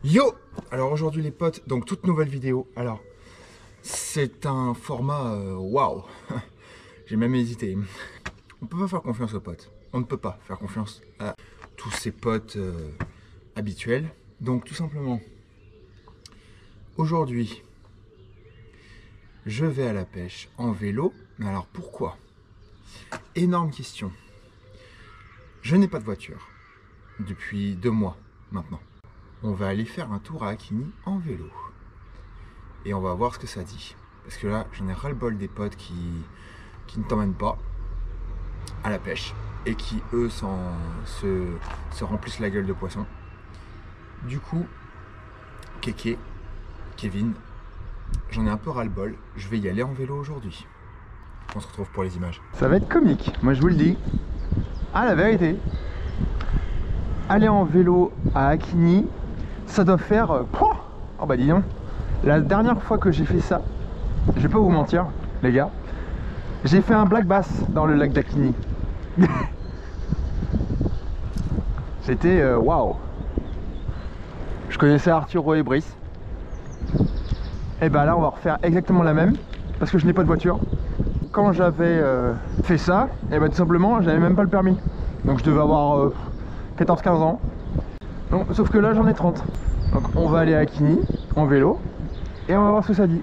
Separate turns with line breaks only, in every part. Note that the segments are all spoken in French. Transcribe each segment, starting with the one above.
Yo! Alors aujourd'hui les potes, donc toute nouvelle vidéo. Alors, c'est un format waouh! J'ai même hésité. On peut pas faire confiance aux potes. On ne peut pas faire confiance à tous ces potes habituels. Donc tout simplement, aujourd'hui, je vais à la pêche en vélo. Mais alors pourquoi? Énorme question. Je n'ai pas de voiture depuis 2 mois maintenant. On va aller faire un tour à Hakini en vélo. Et on va voir ce que ça dit. Parce que là, j'en ai ras-le-bol des potes qui ne t'emmènent pas à la pêche. Et qui, eux, se remplissent la gueule de poisson. Du coup, Kevin, j'en ai un peu ras-le-bol. Je vais y aller en vélo aujourd'hui. On se retrouve pour les images.
Ça va être comique, moi je vous le dis. Ah, la vérité. Aller en vélo à Hakini, ça doit faire... Oh bah dis donc. La dernière fois que j'ai fait ça, je vais pas vous mentir, les gars, j'ai fait un black bass dans le lac d'Hakini. C'était waouh. Je connaissais Arthur Roy et Brice. Et bah là on va refaire exactement la même, parce que je n'ai pas de voiture. Quand j'avais fait ça, et bah tout simplement j'avais même pas le permis. Donc je devais avoir 14-15 ans. Donc, sauf que là j'en ai 30. Donc on va aller à Hakini en vélo et on va voir ce que ça dit.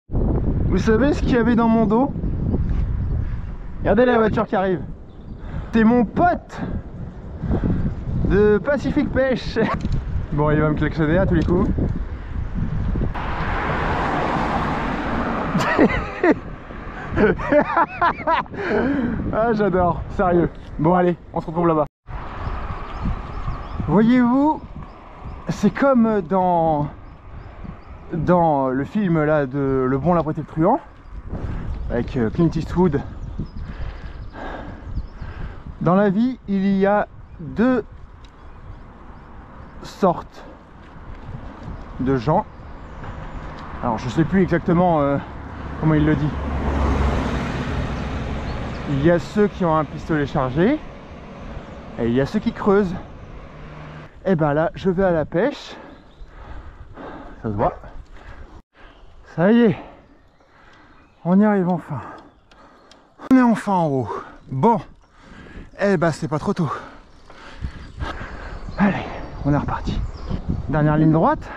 Vous savez ce qu'il y avait dans mon dos? Regardez la voiture qui arrive. C'est mon pote de Pacific Pêche. Bon, il va me klaxonner à tous les coups. Ah, j'adore, sérieux. Bon allez, on se retrouve là-bas. Voyez-vous, c'est comme dans le film là de Le Bon, la Brute et le Truand avec Clint Eastwood. Dans la vie, il y a 2 sortes de gens. Alors je sais plus exactement comment il le dit. Il y a ceux qui ont un pistolet chargé et il y a ceux qui creusent. Et ben là, je vais à la pêche. Ça se voit. Ça y est, on y arrive enfin. On est enfin en haut. Bon, et ben c'est pas trop tôt. Allez, on est reparti. Dernière ligne droite.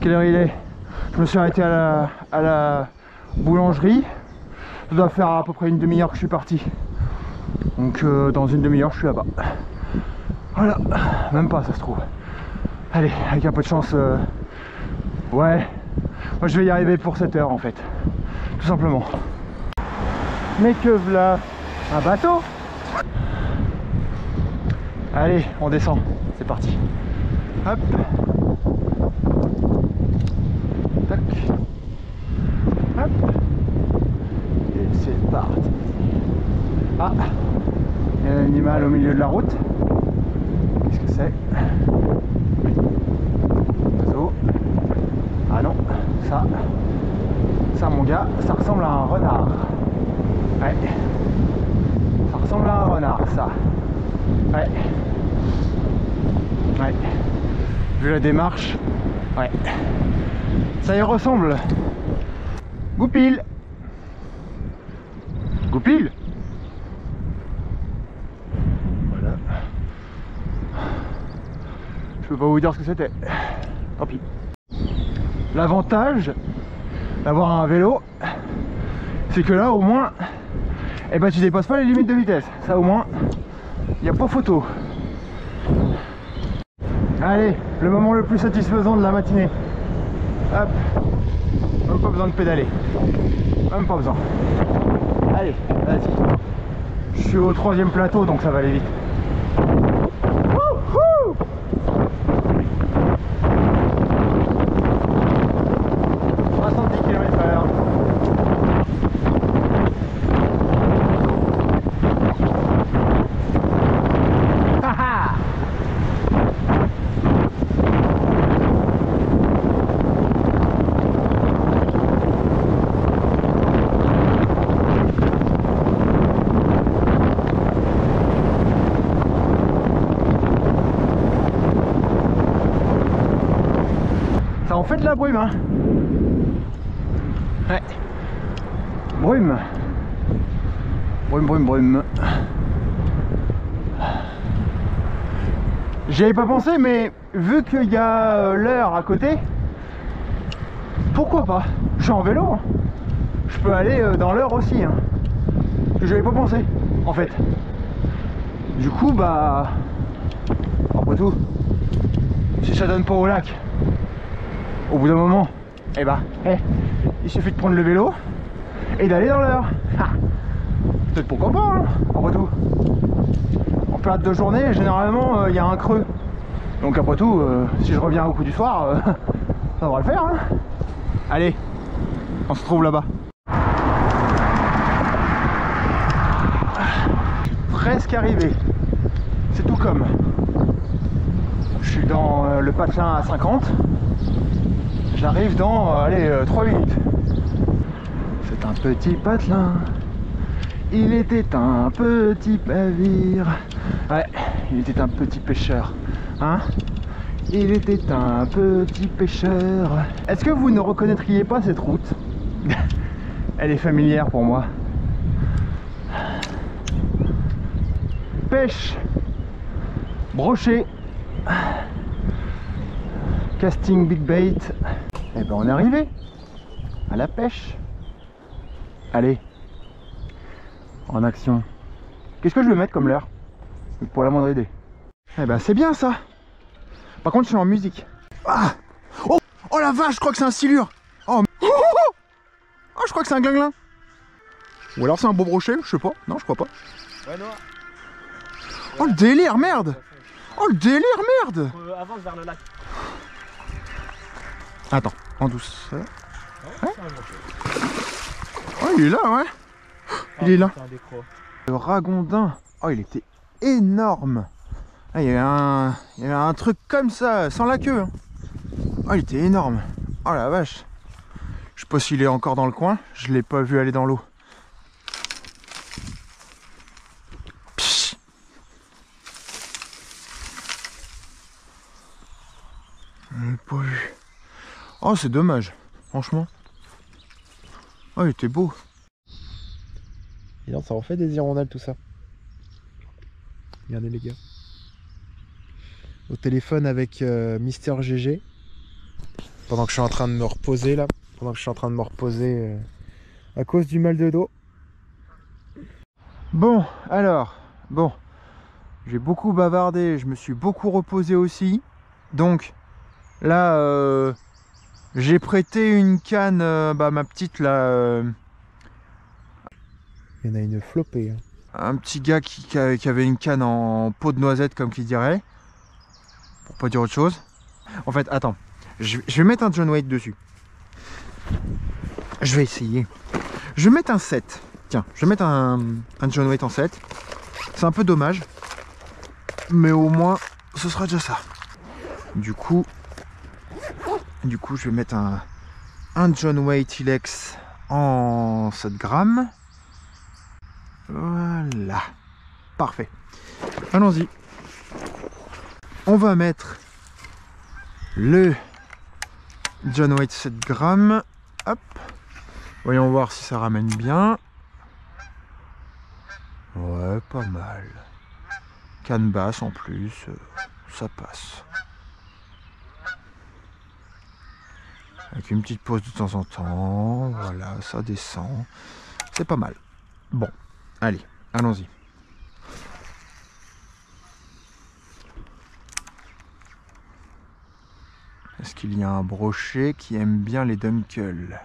Quelle heure il est? Je me suis arrêté à la boulangerie. Ça doit faire à peu près une demi-heure que je suis parti. Donc dans une demi-heure je suis là-bas. Voilà, même pas ça se trouve. Allez, avec un peu de chance, ouais, moi je vais y arriver pour 7 heures en fait, tout simplement. Mais que voilà, un bateau. Allez, on descend, c'est parti. Hop. Tac. Hop. Et c'est parti. Ah, il y a un animal au milieu de la route. Qu'est-ce que c'est? Oiseau. Ah non, ça mon gars, ça ressemble à un renard. Ouais. Ça ressemble à un renard, ça. Ouais. Ouais. Vu la démarche, ouais. Ça y ressemble. Goupil. Goupil. Voilà. Je peux pas vous dire ce que c'était. Tant pis. L'avantage d'avoir un vélo, c'est que là au moins, eh ben, tu dépasses pas les limites de vitesse. Ça au moins, il n'y a pas photo. Allez, le moment le plus satisfaisant de la matinée. Hop. Même pas besoin de pédaler. Même pas besoin. Allez, vas-y. Je suis au 3e plateau donc ça va aller vite. 70 km/h. on fait de la brume, hein. Ouais. Brume. Brume, brume, brume. J'y avais pas pensé, mais vu qu'il y a l'heure à côté, pourquoi pas? Je suis en vélo, hein. Je peux aller dans l'heure aussi, hein. J'y avais pas pensé, en fait. Du coup, bah... après tout, si ça donne pas au lac, au bout d'un moment, eh bah, il suffit de prendre le vélo et d'aller dans l'heure. Peut-être pourquoi pas, hein, après tout. En période de journée, généralement, il y a un creux. Donc après tout, si je reviens au coup du soir, ça devrait le faire, hein. Allez, on se trouve là-bas. Presque arrivé. C'est tout comme. Je suis dans le patelin à 50. J'arrive dans, allez, 3 minutes. C'est un petit patelin. Il était un petit navire. Ouais, il était un petit pêcheur. Hein? Il était un petit pêcheur. Est-ce que vous ne reconnaîtriez pas cette route? Elle est familière pour moi. Pêche, brochet, casting big bait. Et ben on est arrivé à la pêche. Allez, en action. Qu'est-ce que je vais mettre comme leurre? Pour la moindre idée. Eh ben c'est bien ça. Par contre je suis en musique. Ah oh, oh la vache, je crois que c'est un silure. Oh, oh je crois que c'est un glinglin. Ou alors c'est un beau brochet, je sais pas. Non je crois pas.
Ouais, non.
Oh le délire, merde! Oh le délire, merde!
Avance vers le lac.
Attends, en douceur.
Ouais.
Oh il est là, ouais. Il est là.
Le
Le ragondin. Oh il était énorme. Ah, il y avait un truc comme ça, sans la queue. Hein. Oh il était énorme. Oh la vache. Je sais pas s'il est encore dans le coin. Je l'ai pas vu aller dans l'eau. Pas vu. Oh c'est dommage, franchement. Oh il était beau.
Et non, ça en fait des hirondelles tout ça. Regardez les gars. Au téléphone avec Mister GG. Pendant que je suis en train de me reposer là. Pendant que je suis en train de me reposer à cause du mal de dos.
Bon, alors, bon. J'ai beaucoup bavardé, je me suis beaucoup reposé aussi. Donc, là, j'ai prêté une canne, ma petite là.
Il y en a une flopée. Hein.
Un petit gars qui avait une canne en peau de noisette, comme qui dirait. Pour pas dire autre chose. En fait, attends. Je vais mettre un John Waite dessus. Je vais essayer. Je vais mettre un 7. Tiens, je vais mettre un John Waite en 7. C'est un peu dommage. Mais au moins, ce sera déjà ça. Du coup, je vais mettre un John Waite Ilex en 7 grammes. Voilà. Parfait. Allons-y. On va mettre le John Waite 7 grammes. Hop. Voyons voir si ça ramène bien. Ouais, pas mal. Canne basse en plus, ça passe. Avec une petite pause de temps en temps, voilà, ça descend. C'est pas mal. Bon, allez, allons-y. Est-ce qu'il y a un brochet qui aime bien les dunkels?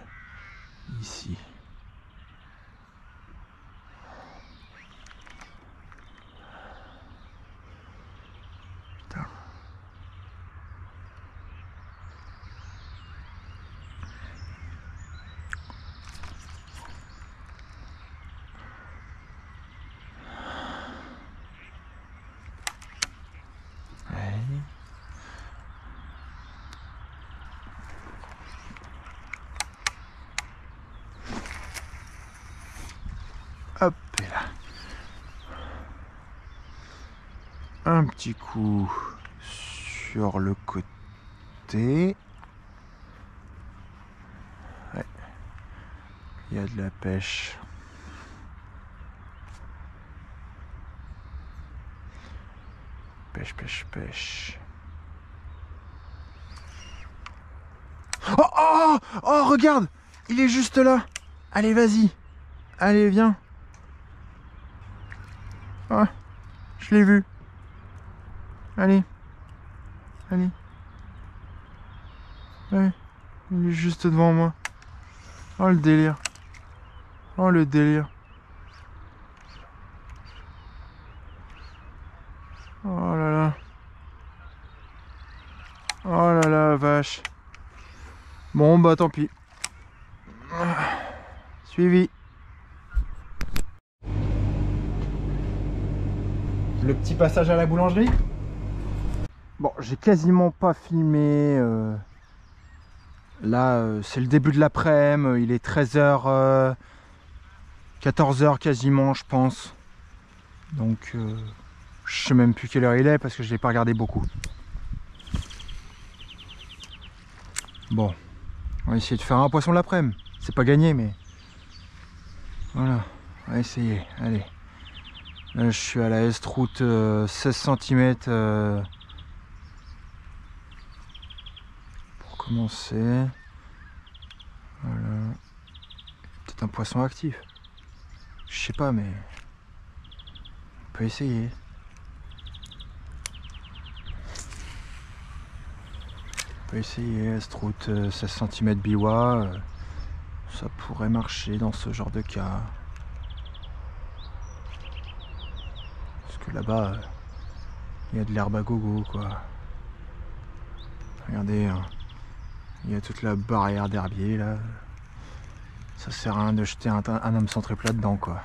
Ici. Putain. Hop, et là. Un petit coup sur le côté. Il y a de la pêche. Pêche, pêche, pêche. Oh, oh, oh, regarde! Il est juste là! Allez, vas-y! Allez, viens! Ah, je l'ai vu! Allez! Allez! Ouais, il est juste devant moi. Oh, le délire! Oh, le délire! Oh là là! Oh là là, vache! Bon, bah tant pis. Suivi. Le petit passage à la boulangerie. Bon, j'ai quasiment pas filmé. Là, c'est le début de l'après-midi. Il est 13h, 14h quasiment, je pense. Donc, je sais même plus quelle heure il est parce que je l'ai pas regardé beaucoup. Bon. On va essayer de faire un poisson de l'après-midi. C'est pas gagné, mais voilà. On va essayer. Allez. Là, je suis à la Est-Route 16 cm pour commencer. Voilà. Peut-être un poisson actif. Je sais pas, mais on peut essayer. On peut essayer. Est-Route 16 cm biwa. Ça pourrait marcher dans ce genre de cas. Parce que là-bas, il y a de l'herbe à gogo, quoi. Regardez, hein. Il y a toute la barrière d'herbier, là. Ça sert à rien de jeter un hameçon triple là-dedans, quoi.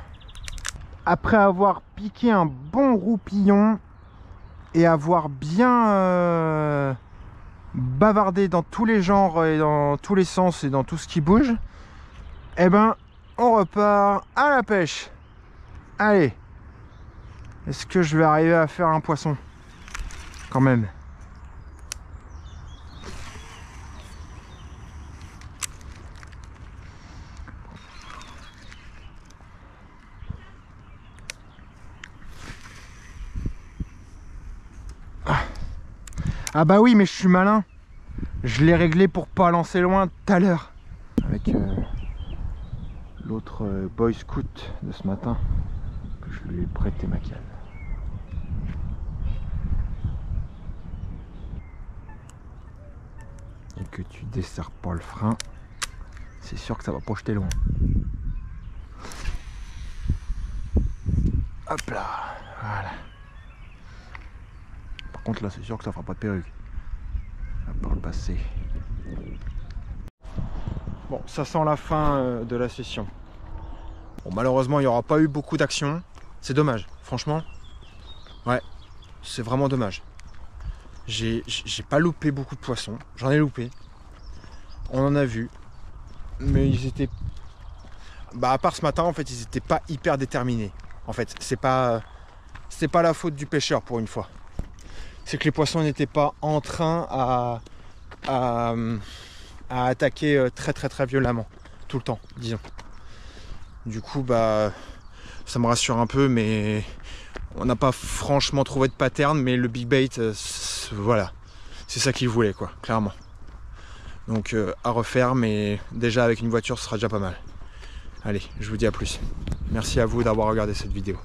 Après avoir piqué un bon roupillon et avoir bien bavardé dans tous les genres et dans tous les sens et dans tout ce qui bouge, eh ben, on repart à la pêche. Allez. Est-ce que je vais arriver à faire un poisson? Quand même. Ah bah oui, mais je suis malin. Je l'ai réglé pour pas lancer loin tout à l'heure. Avec l'autre Boy Scout de ce matin, que je lui ai prêté ma canne. Et que tu desserres pas le frein, c'est sûr que ça va pas jeter loin. Hop là, voilà. Par contre là c'est sûr que ça fera pas de perruque. À part le passé. Bon, ça sent la fin de la session. Bon, malheureusement il n'y aura pas eu beaucoup d'action. C'est dommage, franchement. Ouais, c'est vraiment dommage. J'ai pas loupé beaucoup de poissons. J'en ai loupé. On en a vu. Mais ils étaient... Bah à part ce matin en fait ils étaient pas hyper déterminés. En fait c'est pas la faute du pêcheur pour une fois. C'est que les poissons n'étaient pas en train à attaquer très violemment. Tout le temps, disons. Du coup bah ça me rassure un peu, mais on n'a pas franchement trouvé de pattern, mais le big bait, voilà. C'est ça qu'il voulait quoi, clairement. Donc à refaire, mais déjà avec une voiture ce sera déjà pas mal. Allez, je vous dis à plus. Merci à vous d'avoir regardé cette vidéo.